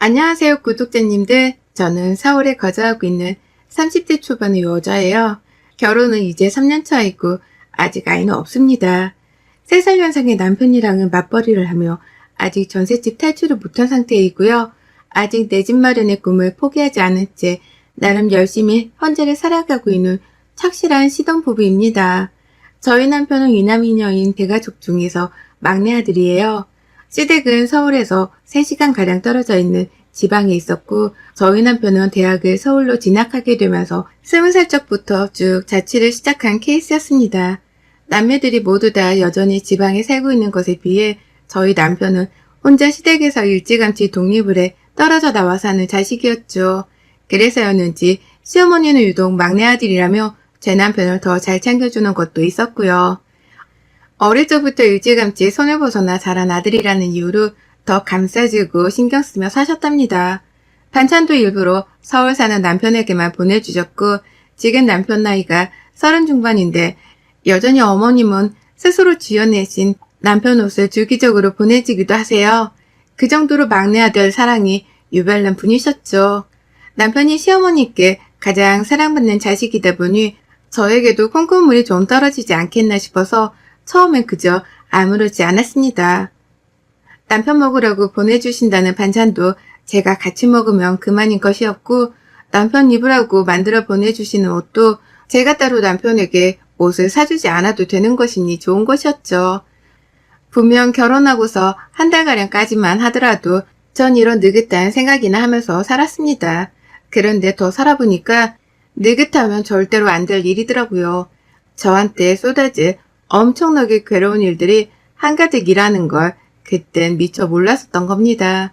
안녕하세요, 구독자님들. 저는 서울에 거주하고 있는 30대 초반의 여자예요. 결혼은 이제 3년 차이고 아직 아이는 없습니다. 3살 연상의 남편이랑은 맞벌이를 하며 아직 전셋집 탈출을 못한 상태이고요. 아직 내 집 마련의 꿈을 포기하지 않은 채 나름 열심히 현재를 살아가고 있는 착실한 시동부부입니다. 저희 남편은 이남이녀인 대가족 중에서 막내 아들이에요. 시댁은 서울에서 3시간가량 떨어져 있는 지방에 있었고, 저희 남편은 대학을 서울로 진학하게 되면서 20살 적부터 쭉 자취를 시작한 케이스였습니다. 남매들이 모두 다 여전히 지방에 살고 있는 것에 비해 저희 남편은 혼자 시댁에서 일찌감치 독립을 해 떨어져 나와 사는 자식이었죠. 그래서였는지 시어머니는 유독 막내 아들이라며 제 남편을 더 잘 챙겨주는 것도 있었고요. 어릴 적부터 일찌감치 손을 벗어나 자란 아들이라는 이유로 더 감싸주고 신경 쓰며 사셨답니다. 반찬도 일부러 서울 사는 남편에게만 보내주셨고, 지금 남편 나이가 30 중반인데 여전히 어머님은 스스로 지어내신 남편 옷을 주기적으로 보내주기도 하세요. 그 정도로 막내 아들 사랑이 유별난 분이셨죠. 남편이 시어머니께 가장 사랑받는 자식이다 보니 저에게도 콩고물이 좀 떨어지지 않겠나 싶어서 처음엔 그저 아무렇지 않았습니다. 남편 먹으라고 보내주신다는 반찬도 제가 같이 먹으면 그만인 것이었고, 남편 입으라고 만들어 보내주시는 옷도 제가 따로 남편에게 옷을 사주지 않아도 되는 것이니 좋은 것이었죠. 분명 결혼하고서 한 달가량까지만 하더라도 전 이런 느긋한 생각이나 하면서 살았습니다. 그런데 더 살아보니까 느긋하면 절대로 안 될 일이더라고요. 저한테 쏟아질 엄청나게 괴로운 일들이 한가득이라는 걸 그땐 미처 몰랐었던 겁니다.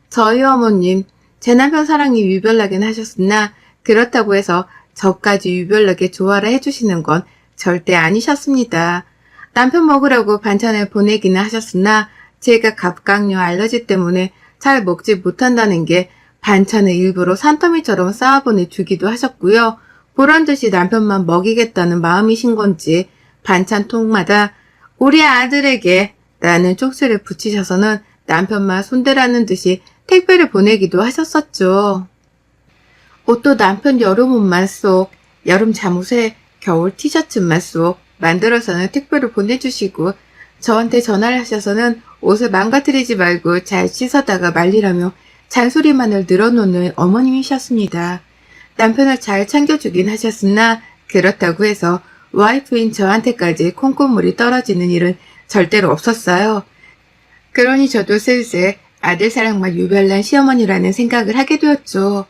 저희 어머님, 제 남편 사랑이 유별나긴 하셨으나 그렇다고 해서 저까지 유별나게 좋아라 해주시는 건 절대 아니셨습니다. 남편 먹으라고 반찬을 보내기는 하셨으나 제가 갑각류 알러지 때문에 잘 먹지 못한다는 게 반찬을 일부러 산더미처럼 쌓아 보내주기도 하셨고요. 보란듯이 남편만 먹이겠다는 마음이신 건지 반찬통마다 우리 아들에게 라는 쪽지를 붙이셔서는 남편만 손대라는 듯이 택배를 보내기도 하셨었죠. 옷도 남편 여름 옷만 쏙, 여름 잠옷에 겨울 티셔츠만 쏙 만들어서는 택배로 보내주시고, 저한테 전화를 하셔서는 옷을 망가뜨리지 말고 잘 씻어다가 말리라며 잔소리만을 늘어놓는 어머님이셨습니다. 남편을 잘 챙겨주긴 하셨으나 그렇다고 해서 와이프인 저한테까지 콩고물이 떨어지는 일은 절대로 없었어요. 그러니 저도 슬슬 아들 사랑만 유별난 시어머니라는 생각을 하게 되었죠.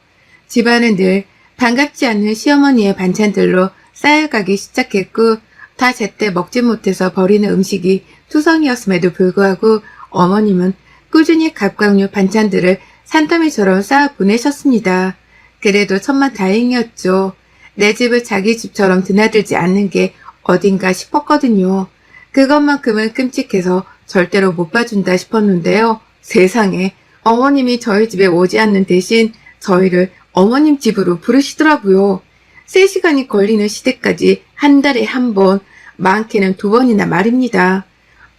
집안은 늘 반갑지 않은 시어머니의 반찬들로 쌓여가기 시작했고, 다 제때 먹지 못해서 버리는 음식이 투성이었음에도 불구하고 어머님은 꾸준히 갑각류 반찬들을 산더미처럼 쌓아 보내셨습니다. 그래도 천만다행이었죠. 내 집을 자기 집처럼 드나들지 않는 게 어딘가 싶었거든요. 그것만큼은 끔찍해서 절대로 못 봐준다 싶었는데요. 세상에, 어머님이 저희 집에 오지 않는 대신 저희를 어머님 집으로 부르시더라고요. 3시간이 걸리는 시댁까지 한 달에 한 번, 많게는 2번이나 말입니다.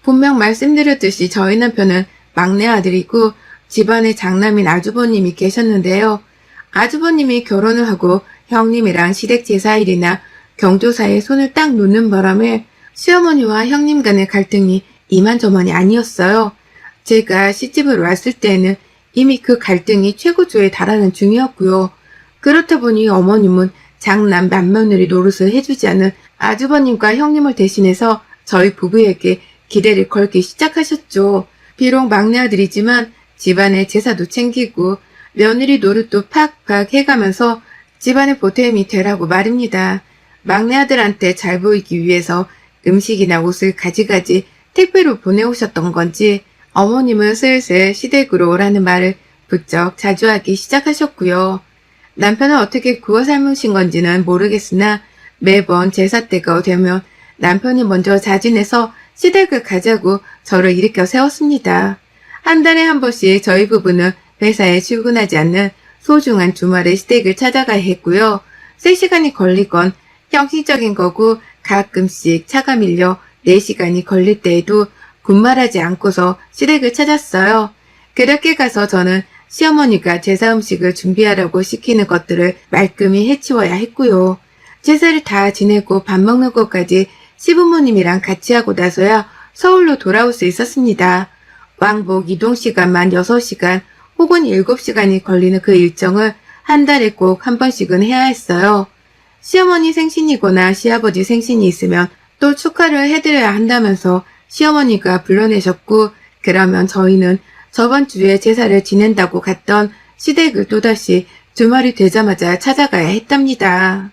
분명 말씀드렸듯이 저희 남편은 막내 아들이고 집안에 장남인 아주버님이 계셨는데요. 아주버님이 결혼을 하고 형님이랑 시댁 제사일이나 경조사에 손을 딱 놓는 바람에 시어머니와 형님 간의 갈등이 이만저만이 아니었어요. 제가 시집을 왔을 때에는 이미 그 갈등이 최고조에 달하는 중이었고요. 그렇다 보니 어머님은 장남 맏며느리 노릇을 해주지 않은 아주버님과 형님을 대신해서 저희 부부에게 기대를 걸기 시작하셨죠. 비록 막내 아들이지만 집안의 제사도 챙기고 며느리 노릇도 팍팍 해가면서 집안의 보탬이 되라고 말입니다. 막내 아들한테 잘 보이기 위해서 음식이나 옷을 가지가지 택배로 보내오셨던 건지 어머님은 슬슬 시댁으로 오라는 말을 부쩍 자주 하기 시작하셨고요. 남편은 어떻게 구워 삶으신 건지는 모르겠으나 매번 제사 때가 되면 남편이 먼저 자진해서 시댁을 가자고 저를 일으켜 세웠습니다. 한 달에 한 번씩 저희 부부는 회사에 출근하지 않는 소중한 주말에 시댁을 찾아가야 했고요. 3시간이 걸리건 형식적인 거고 가끔씩 차가 밀려 4시간이 걸릴 때에도 군말하지 않고서 시댁을 찾았어요. 그렇게 가서 저는 시어머니가 제사 음식을 준비하라고 시키는 것들을 말끔히 해치워야 했고요. 제사를 다 지내고 밥 먹는 것까지 시부모님이랑 같이 하고 나서야 서울로 돌아올 수 있었습니다. 왕복 이동 시간만 6시간 혹은 7시간이 걸리는 그 일정을 한 달에 꼭 한 번씩은 해야 했어요. 시어머니 생신이거나 시아버지 생신이 있으면 또 축하를 해드려야 한다면서 시어머니가 불러내셨고, 그러면 저희는 저번 주에 제사를 지낸다고 갔던 시댁을 또다시 주말이 되자마자 찾아가야 했답니다.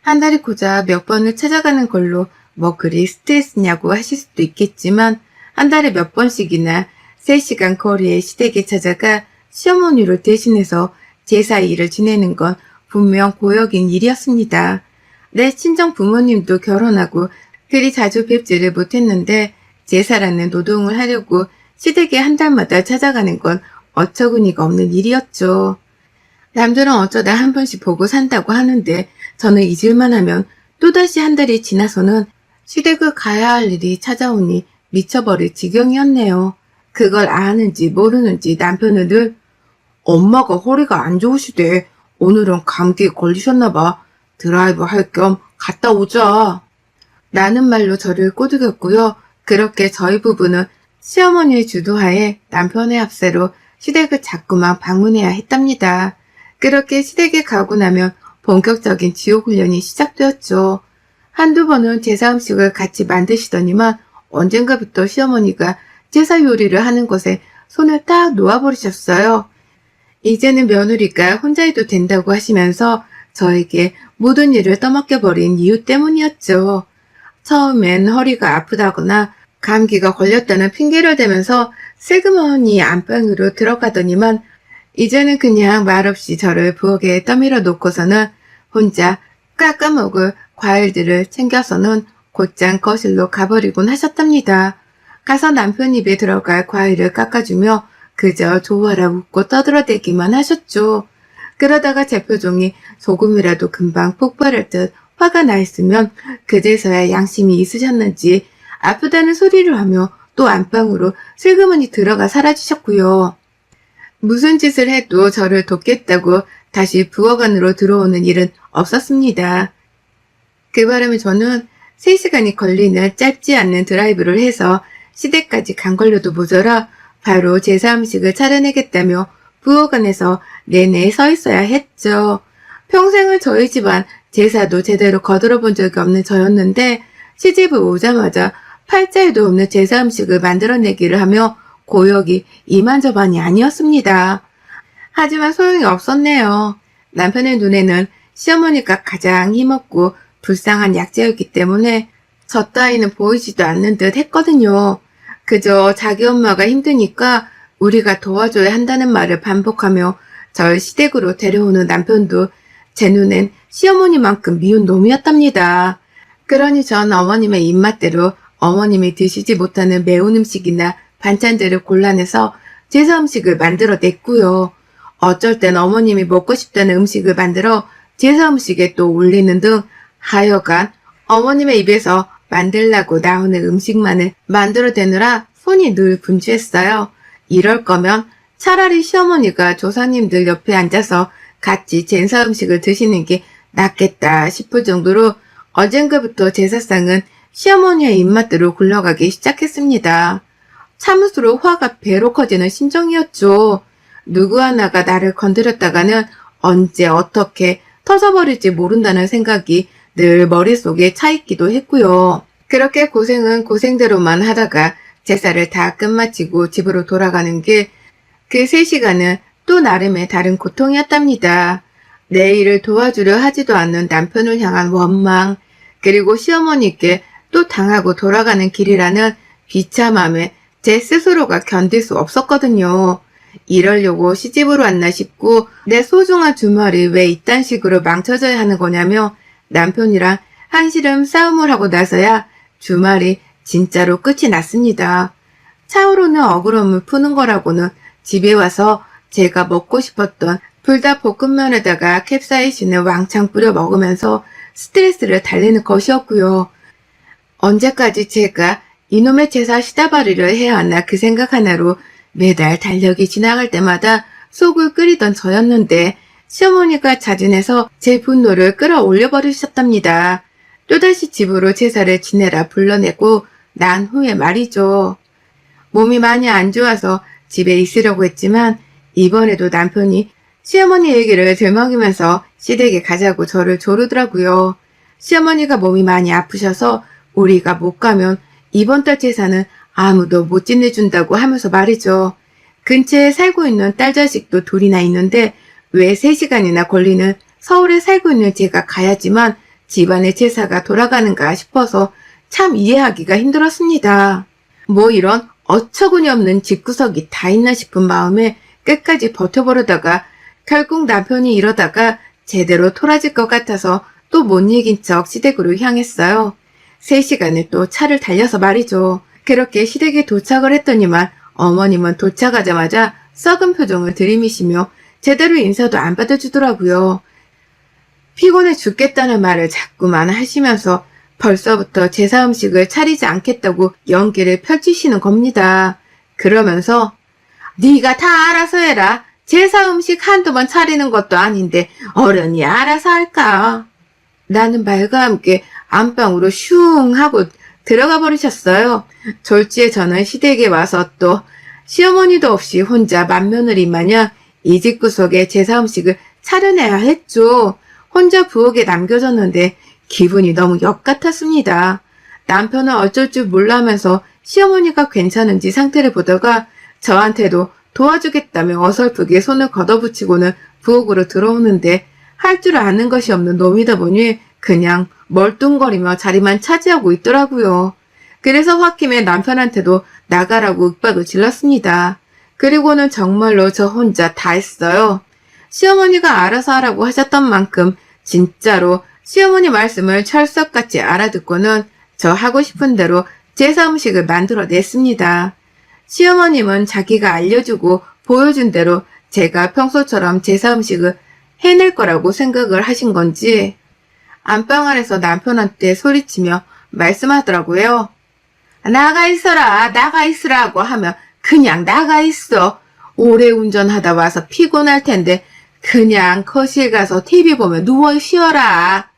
한 달이 고작 몇 번을 찾아가는 걸로 뭐 그리 스트레스냐고 하실 수도 있겠지만, 한 달에 몇 번씩이나 3시간 거리의 시댁에 찾아가 시어머니를 대신해서 제사 일을 지내는 건 분명 고역인 일이었습니다. 내 친정 부모님도 결혼하고 그리 자주 뵙지를 못했는데 제사라는 노동을 하려고 시댁에 한 달마다 찾아가는 건 어처구니가 없는 일이었죠. 남들은 어쩌다 한 번씩 보고 산다고 하는데 저는 잊을만 하면 또다시 한 달이 지나서는 시댁을 가야 할 일이 찾아오니 미쳐버릴 지경이었네요. 그걸 아는지 모르는지 남편은 늘 엄마가 허리가 안 좋으시대. 오늘은 감기에 걸리셨나봐. 드라이브 할 겸 갔다 오자. 라는 말로 저를 꼬드겼고요. 그렇게 저희 부부는 시어머니의 주도하에 남편의 합세로 시댁을 자꾸만 방문해야 했답니다. 그렇게 시댁에 가고 나면 본격적인 지옥 훈련이 시작되었죠. 한두 번은 제사 음식을 같이 만드시더니만 언젠가부터 시어머니가 제사 요리를 하는 것에 손을 딱 놓아버리셨어요. 이제는 며느리가 혼자 해도 된다고 하시면서 저에게 모든 일을 떠맡겨버린 이유 때문이었죠. 처음엔 허리가 아프다거나 감기가 걸렸다는 핑계를 대면서 슬그머니 안방으로 들어가더니만 이제는 그냥 말없이 저를 부엌에 떠밀어 놓고서는 혼자 깎아먹을 과일들을 챙겨서는 곧장 거실로 가버리곤 하셨답니다. 가서 남편 입에 들어갈 과일을 깎아주며 그저 좋아라 웃고 떠들어대기만 하셨죠. 그러다가 제 표정이 조금이라도 금방 폭발할 듯 화가 나 있으면 그제서야 양심이 있으셨는지 아프다는 소리를 하며 또 안방으로 슬그머니 들어가 사라지셨고요. 무슨 짓을 해도 저를 돕겠다고 다시 부엌 안으로 들어오는 일은 없었습니다. 그 바람에 저는 3시간이 걸리는 짧지 않는 드라이브를 해서 시댁까지 간 걸로도 모자라 바로 제사 음식을 차려내겠다며 부엌 안에서 내내 서 있어야 했죠. 평생을 저희 집안 제사도 제대로 거들어 본 적이 없는 저였는데 시집을 오자마자 팔자에도 없는 제사 음식을 만들어내기를 하며 고역이 이만저만이 아니었습니다. 하지만 소용이 없었네요. 남편의 눈에는 시어머니가 가장 힘없고 불쌍한 약자였기 때문에 저 따위는 보이지도 않는 듯 했거든요. 그저 자기 엄마가 힘드니까 우리가 도와줘야 한다는 말을 반복하며 절 시댁으로 데려오는 남편도 제 눈엔 시어머니만큼 미운 놈이었답니다. 그러니 전 어머님의 입맛대로 어머님이 드시지 못하는 매운 음식이나 반찬들을 골라내서 제사 음식을 만들어냈고요. 어쩔 땐 어머님이 먹고 싶다는 음식을 만들어 제사 음식에 또 올리는 등 하여간 어머님의 입에서 만들라고 나오는 음식만을 만들어대느라 손이 늘 분주했어요. 이럴 거면 차라리 시어머니가 조사님들 옆에 앉아서 같이 제사 음식을 드시는 게 낫겠다 싶을 정도로 언젠가부터 제사상은 시어머니의 입맛대로 굴러가기 시작했습니다. 참을수록 화가 배로 커지는 심정이었죠. 누구 하나가 나를 건드렸다가는 언제 어떻게 터져버릴지 모른다는 생각이 늘 머릿속에 차있기도 했고요. 그렇게 고생은 고생대로만 하다가 제사를 다 끝마치고 집으로 돌아가는 게 그 3시간은 또 나름의 다른 고통이었답니다. 내 일을 도와주려 하지도 않는 남편을 향한 원망, 그리고 시어머니께 또 당하고 돌아가는 길이라는 비참함에 제 스스로가 견딜 수 없었거든요. 이러려고 시집으로 왔나 싶고 내 소중한 주말이 왜 이딴 식으로 망쳐져야 하는 거냐며 남편이랑 한시름 싸움을 하고 나서야 주말이 진짜로 끝이 났습니다. 차오르는 억울함을 푸는 거라고는 집에 와서 제가 먹고 싶었던 불닭볶음면에다가 캡사이신을 왕창 뿌려 먹으면서 스트레스를 달래는 것이었고요. 언제까지 제가 이놈의 제사 시다바리를 해야 하나 그 생각 하나로 매달 달력이 지나갈 때마다 속을 끓이던 저였는데 시어머니가 자진해서 제 분노를 끌어올려 버리셨답니다. 또다시 집으로 제사를 지내라 불러내고 난 후에 말이죠. 몸이 많이 안 좋아서 집에 있으려고 했지만 이번에도 남편이 시어머니 얘기를 들먹이면서 시댁에 가자고 저를 조르더라고요. 시어머니가 몸이 많이 아프셔서 우리가 못 가면 이번 달 제사는 아무도 못 지내준다고 하면서 말이죠. 근처에 살고 있는 딸 자식도 둘이나 있는데 왜 3시간이나 걸리는 서울에 살고 있는 제가 가야지만 집안의 제사가 돌아가는가 싶어서 참 이해하기가 힘들었습니다. 뭐 이런 어처구니 없는 집구석이 다 있나 싶은 마음에 끝까지 버텨보려다가 결국 남편이 이러다가 제대로 토라질 것 같아서 또 못 이긴 척 시댁으로 향했어요. 3시간을 또 차를 달려서 말이죠. 그렇게 시댁에 도착을 했더니만 어머님은 도착하자마자 썩은 표정을 들이미시며 제대로 인사도 안 받아주더라고요. 피곤해 죽겠다는 말을 자꾸만 하시면서 벌써부터 제사 음식을 차리지 않겠다고 연기를 펼치시는 겁니다. 그러면서 네가 다 알아서 해라. 제사 음식 한두 번 차리는 것도 아닌데 어른이 알아서 할까? 라는 말과 함께 안방으로 슝 하고 들어가 버리셨어요. 졸지에 저는 시댁에 와서 또 시어머니도 없이 혼자 맏며느리 마냥 이 집구석에 제사 음식을 차려내야 했죠. 혼자 부엌에 남겨졌는데 기분이 너무 역 같았습니다. 남편은 어쩔 줄 몰라하면서 시어머니가 괜찮은지 상태를 보다가 저한테도 도와주겠다며 어설프게 손을 걷어붙이고는 부엌으로 들어오는데 할 줄 아는 것이 없는 놈이다 보니 그냥 멀뚱거리며 자리만 차지하고 있더라고요. 그래서 홧김에 남편한테도 나가라고 윽박을 질렀습니다. 그리고는 정말로 저 혼자 다 했어요. 시어머니가 알아서 하라고 하셨던 만큼 진짜로 시어머니 말씀을 철석같이 알아듣고는 저 하고 싶은 대로 제사 음식을 만들어냈습니다. 시어머님은 자기가 알려주고 보여준 대로 제가 평소처럼 제사 음식을 해낼 거라고 생각을 하신 건지 안방 안에서 남편한테 소리치며 말씀하더라고요. 나가 있어라, 나가 있으라고 하면 그냥 나가 있어. 오래 운전하다 와서 피곤할 텐데 그냥 거실 가서 TV 보며 누워 쉬어라.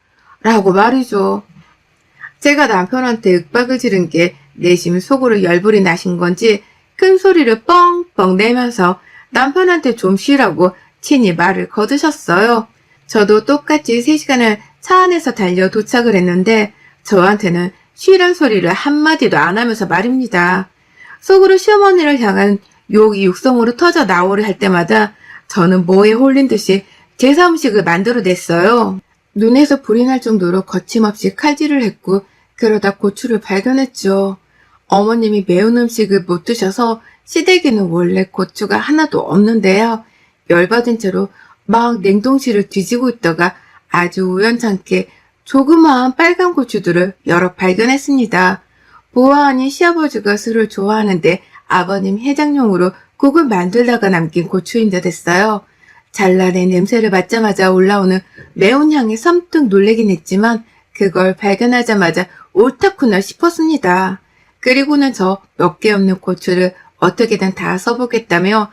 라고 말이죠. 제가 남편한테 윽박을 지른 게 내심 속으로 열불이 나신 건지 큰 소리를 뻥뻥 내면서 남편한테 좀 쉬라고 친히 말을 거두셨어요. 저도 똑같이 3시간을 차 안에서 달려 도착을 했는데 저한테는 쉬란 소리를 한마디도 안 하면서 말입니다. 속으로 시어머니를 향한 욕이 육성으로 터져 나오려 할 때마다 저는 뭐에 홀린 듯이 제사 음식을 만들어냈어요. 눈에서 불이 날 정도로 거침없이 칼질을 했고 그러다 고추를 발견했죠. 어머님이 매운 음식을 못 드셔서 시댁에는 원래 고추가 하나도 없는데요. 열받은 채로 막 냉동실을 뒤지고 있다가 아주 우연찮게 조그마한 빨간 고추들을 여러 발견했습니다. 보아하니 시아버지가 술을 좋아하는데 아버님 해장용으로 국을 만들다가 남긴 고추인 듯 했어요. 잘라낸 냄새를 맡자마자 올라오는 매운 향에 섬뜩 놀래긴 했지만 그걸 발견하자마자 옳다구나 싶었습니다. 그리고는 저 몇 개 없는 고추를 어떻게든 다 써보겠다며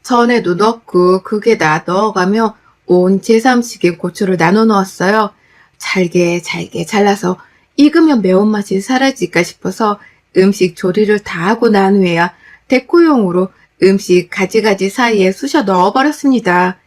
전에도 넣고 국에다 넣어가며 온 제사 음식에 고추를 나눠 넣었어요. 잘게 잘라서 익으면 매운맛이 사라질까 싶어서 음식 조리를 다 하고 난 후에야 데코용으로 음식 가지가지 사이에 쑤셔 넣어버렸습니다.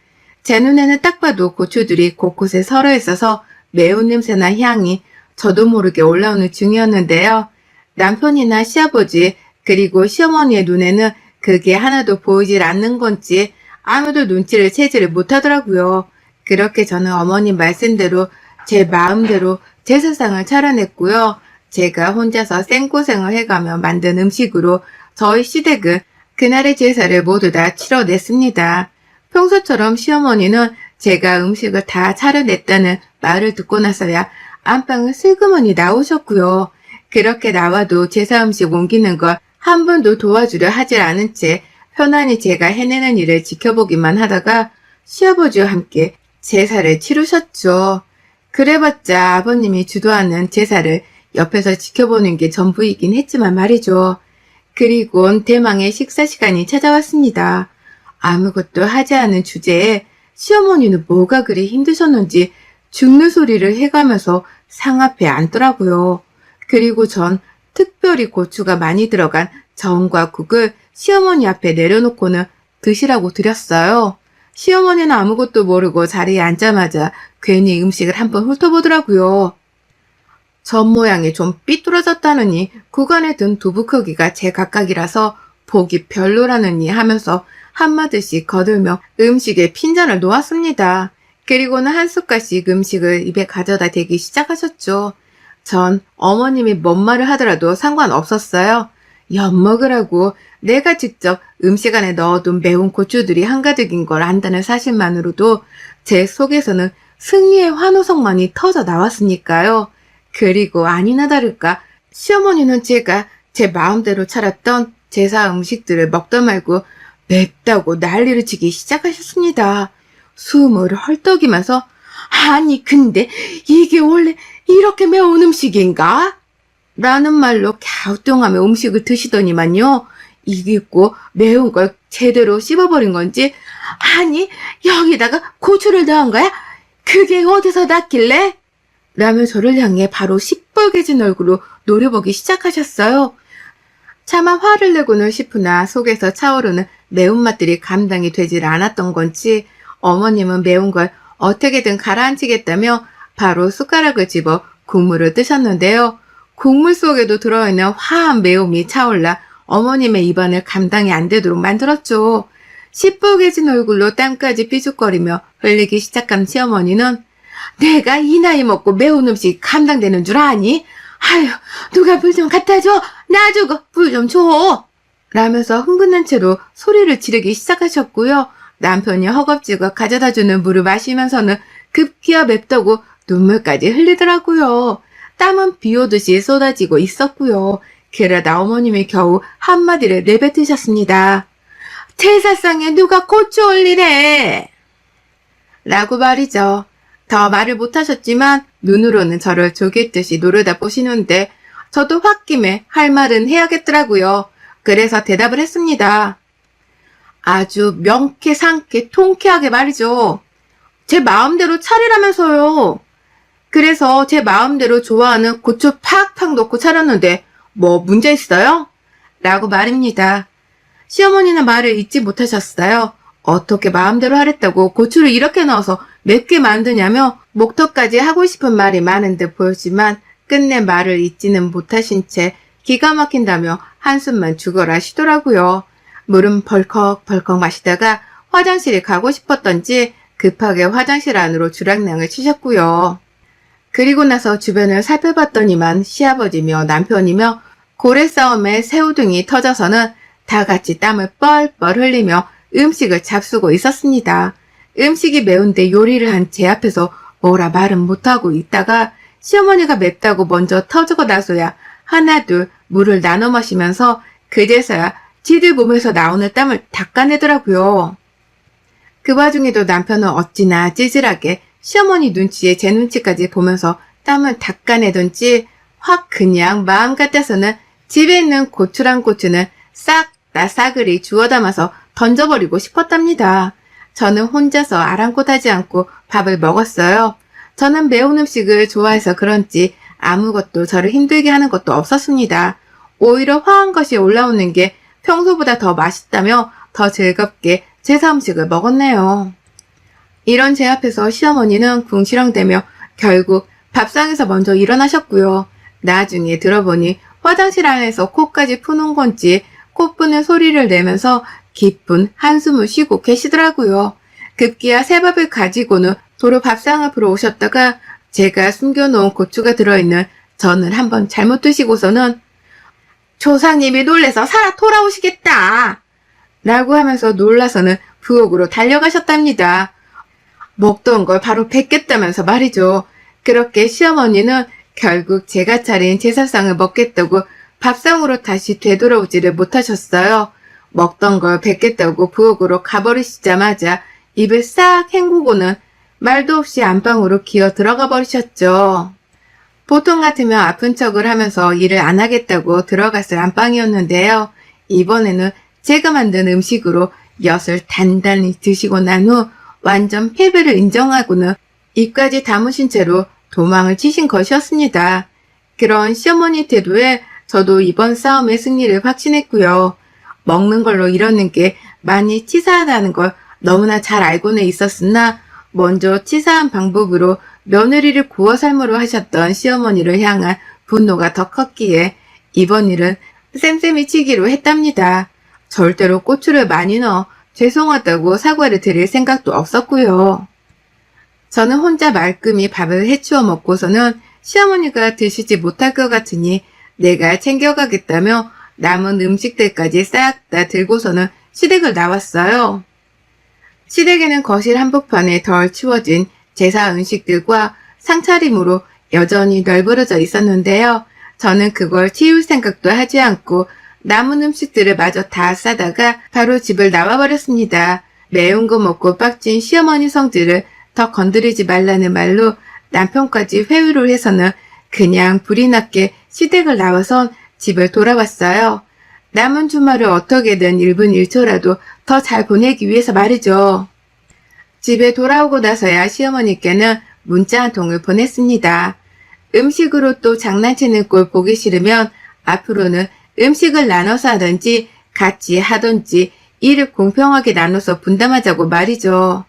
제 눈에는 딱 봐도 고추들이 곳곳에 서려 있어서 매운 냄새나 향이 저도 모르게 올라오는 중이었는데요. 남편이나 시아버지 그리고 시어머니의 눈에는 그게 하나도 보이질 않는 건지 아무도 눈치를 채지를 못하더라고요. 그렇게 저는 어머님 말씀대로 제 마음대로 제사상을 차려냈고요. 제가 혼자서 생고생을 해가며 만든 음식으로 저희 시댁은 그날의 제사를 모두 다 치러냈습니다. 평소처럼 시어머니는 제가 음식을 다 차려냈다는 말을 듣고 나서야 안방을 슬그머니 나오셨고요. 그렇게 나와도 제사 음식 옮기는 걸 한 번도 도와주려 하질 않은 채 편안히 제가 해내는 일을 지켜보기만 하다가 시아버지와 함께 제사를 치르셨죠. 그래봤자 아버님이 주도하는 제사를 옆에서 지켜보는 게 전부이긴 했지만 말이죠. 그리곤 대망의 식사 시간이 찾아왔습니다. 아무것도 하지 않은 주제에 시어머니는 뭐가 그리 힘드셨는지 죽는 소리를 해가면서 상 앞에 앉더라고요. 그리고 전 특별히 고추가 많이 들어간 전과 국을 시어머니 앞에 내려놓고는 드시라고 드렸어요. 시어머니는 아무것도 모르고 자리에 앉자마자 괜히 음식을 한번 훑어보더라고요. 전 모양이 좀 삐뚤어졌다느니 국 안에 든 두부 크기가 제 각각이라서 보기 별로라느니 하면서 한마디씩 거들며 음식에 핀잔을 놓았습니다. 그리고는 한 숟갈씩 음식을 입에 가져다 대기 시작하셨죠. 전 어머님이 뭔 말을 하더라도 상관없었어요. 엿먹으라고 내가 직접 음식 안에 넣어둔 매운 고추들이 한가득인 걸 안다는 사실만으로도 제 속에서는 승리의 환호성만이 터져 나왔으니까요. 그리고 아니나 다를까 시어머니는 제가 제 마음대로 차렸던 제사 음식들을 먹다 말고 맵다고 난리를 치기 시작하셨습니다. 숨을 헐떡이면서 아니 근데 이게 원래 이렇게 매운 음식인가? 라는 말로 갸우뚱하며 음식을 드시더니만요. 이깁고 매운 걸 제대로 씹어버린 건지 아니 여기다가 고추를 넣은 거야? 그게 어디서 났길래? 라며 저를 향해 바로 시뻘개진 얼굴로 노려보기 시작하셨어요. 차마 화를 내고는 싶으나 속에서 차오르는 매운맛들이 감당이 되질 않았던 건지 어머님은 매운 걸 어떻게든 가라앉히겠다며 바로 숟가락을 집어 국물을 뜨셨는데요. 국물 속에도 들어있는 화한 매움이 차올라 어머님의 입안을 감당이 안 되도록 만들었죠. 시뻘개진 얼굴로 땀까지 삐죽거리며 흘리기 시작한 시어머니는 내가 이 나이 먹고 매운 음식 감당되는 줄 아니? 아휴, 누가 물 좀 갖다 줘. 나 주고 물 좀 줘. 라면서 흥분한 채로 소리를 지르기 시작하셨고요. 남편이 허겁지겁 가져다주는 물을 마시면서는 급기야 맵다고 눈물까지 흘리더라고요. 땀은 비 오듯이 쏟아지고 있었고요. 그러다 어머님이 겨우 한마디를 내뱉으셨습니다. 제사상에 누가 고추 올리래? 라고 말이죠. 더 말을 못하셨지만 눈으로는 저를 조깃듯이 노려다 보시는데 저도 홧김에 할 말은 해야겠더라고요. 그래서 대답을 했습니다. 아주 명쾌상쾌 통쾌하게 말이죠. 제 마음대로 차리라면서요. 그래서 제 마음대로 좋아하는 고추 팍팍 넣고 차렸는데 뭐 문제 있어요? 라고 말입니다. 시어머니는 말을 잊지 못하셨어요. 어떻게 마음대로 하랬다고 고추를 이렇게 넣어서 맵게 만드냐며 목턱까지 하고 싶은 말이 많은 듯 보였지만 끝내 말을 잊지는 못하신 채 기가 막힌다며 한숨만 죽어라 하시더라고요. 물은 벌컥벌컥 마시다가 화장실에 가고 싶었던지 급하게 화장실 안으로 주량량을 치셨고요. 그리고 나서 주변을 살펴봤더니만 시아버지며 남편이며 고래 싸움에 새우등이 터져서는 다 같이 땀을 뻘뻘 흘리며 음식을 잡수고 있었습니다. 음식이 매운데 요리를 한 제 앞에서 뭐라 말은 못하고 있다가 시어머니가 맵다고 먼저 터지고 나서야 하나둘 물을 나눠 마시면서 그제서야 지들 몸에서 나오는 땀을 닦아내더라고요. 그 와중에도 남편은 어찌나 찌질하게 시어머니 눈치에 제 눈치까지 보면서 땀을 닦아내던지 확 그냥 마음 같아서는 집에 있는 고추랑 고추는 싹 다 싸그리 주워 담아서 던져버리고 싶었답니다. 저는 혼자서 아랑곳하지 않고 밥을 먹었어요. 저는 매운 음식을 좋아해서 그런지 아무것도 저를 힘들게 하는 것도 없었습니다. 오히려 화한 것이 올라오는 게 평소보다 더 맛있다며 더 즐겁게 제사 음식을 먹었네요. 이런 제 앞에서 시어머니는 궁시렁대며 결국 밥상에서 먼저 일어나셨고요. 나중에 들어보니 화장실 안에서 코까지 푸는 건지 코푸는 소리를 내면서 깊은 한숨을 쉬고 계시더라고요. 급기야 새밥을 가지고는 도로 밥상 앞으로 오셨다가 제가 숨겨놓은 고추가 들어있는 전을 한번 잘못 드시고서는 조상님이 놀래서 살아 돌아오시겠다 라고 하면서 놀라서는 부엌으로 달려가셨답니다. 먹던 걸 바로 뱉겠다면서 말이죠. 그렇게 시어머니는 결국 제가 차린 제사상을 먹겠다고 밥상으로 다시 되돌아오지를 못하셨어요. 먹던 걸 뱉겠다고 부엌으로 가버리시자마자 입을 싹 헹구고는 말도 없이 안방으로 기어 들어가 버리셨죠. 보통 같으면 아픈 척을 하면서 일을 안 하겠다고 들어갔을 안방이었는데요. 이번에는 제가 만든 음식으로 엿을 단단히 드시고 난 후 완전 패배를 인정하고는 입까지 다무신 채로 도망을 치신 것이었습니다. 그런 시어머니 태도에 저도 이번 싸움의 승리를 확신했고요. 먹는 걸로 이러는 게 많이 치사하다는 걸 너무나 잘 알고는 있었으나 먼저 치사한 방법으로 며느리를 구워 삶으로 하셨던 시어머니를 향한 분노가 더 컸기에 이번 일은 쌤쌤이 치기로 했답니다. 절대로 고추를 많이 넣어 죄송하다고 사과를 드릴 생각도 없었고요. 저는 혼자 말끔히 밥을 해치워 먹고서는 시어머니가 드시지 못할 것 같으니 내가 챙겨가겠다며 남은 음식들까지 싹 다 들고서는 시댁을 나왔어요. 시댁에는 거실 한복판에 덜 치워진 제사 음식들과 상차림으로 여전히 널브러져 있었는데요. 저는 그걸 치울 생각도 하지 않고 남은 음식들을 마저 다 싸다가 바로 집을 나와버렸습니다. 매운 거 먹고 빡친 시어머니 성질을 더 건드리지 말라는 말로 남편까지 회유를 해서는 그냥 불이 났게 시댁을 나와서 집을 돌아왔어요. 남은 주말을 어떻게든 1분 1초라도 더 잘 보내기 위해서 말이죠. 집에 돌아오고 나서야 시어머니께는 문자 한 통을 보냈습니다. 음식으로 또 장난치는 꼴 보기 싫으면 앞으로는 음식을 나눠서 하든지 같이 하든지 일을 공평하게 나눠서 분담하자고 말이죠.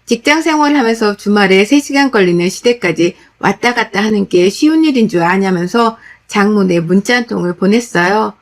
직장 생활을 하면서 주말에 3시간 걸리는 시댁까지 왔다 갔다 하는 게 쉬운 일인 줄 아냐면서 장문의 문자 한 통을 보냈어요.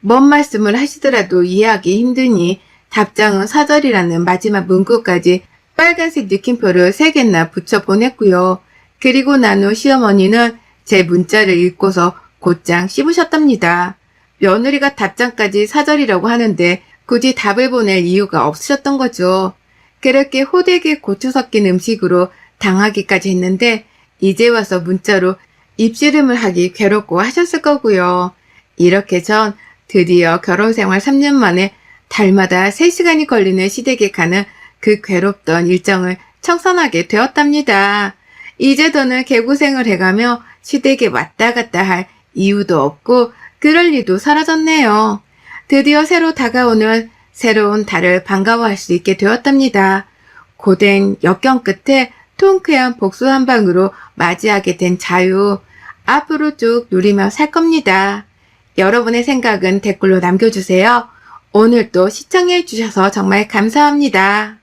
뭔 말씀을 하시더라도 이해하기 힘드니 답장은 사절이라는 마지막 문구까지 빨간색 느낌표를 3개나 붙여 보냈고요. 그리고 난 후 시어머니는 제 문자를 읽고서 곧장 씹으셨답니다. 며느리가 답장까지 사절이라고 하는데 굳이 답을 보낼 이유가 없으셨던 거죠. 그렇게 호되게 고추 섞인 음식으로 당하기까지 했는데 이제 와서 문자로 입씨름을 하기 괴롭고 하셨을 거고요. 이렇게 전 드디어 결혼생활 3년 만에 달마다 3시간이 걸리는 시댁에 가는 그 괴롭던 일정을 청산하게 되었답니다. 이제 더는 개고생을 해가며 시댁에 왔다 갔다 할 이유도 없고 그럴 일도 사라졌네요. 드디어 새로 다가오는 새로운 달을 반가워할 수 있게 되었답니다. 고된 역경 끝에 통쾌한 복수 한 방으로 맞이하게 된 자유. 앞으로 쭉 누리며 살 겁니다. 여러분의 생각은 댓글로 남겨주세요. 오늘도 시청해 주셔서 정말 감사합니다.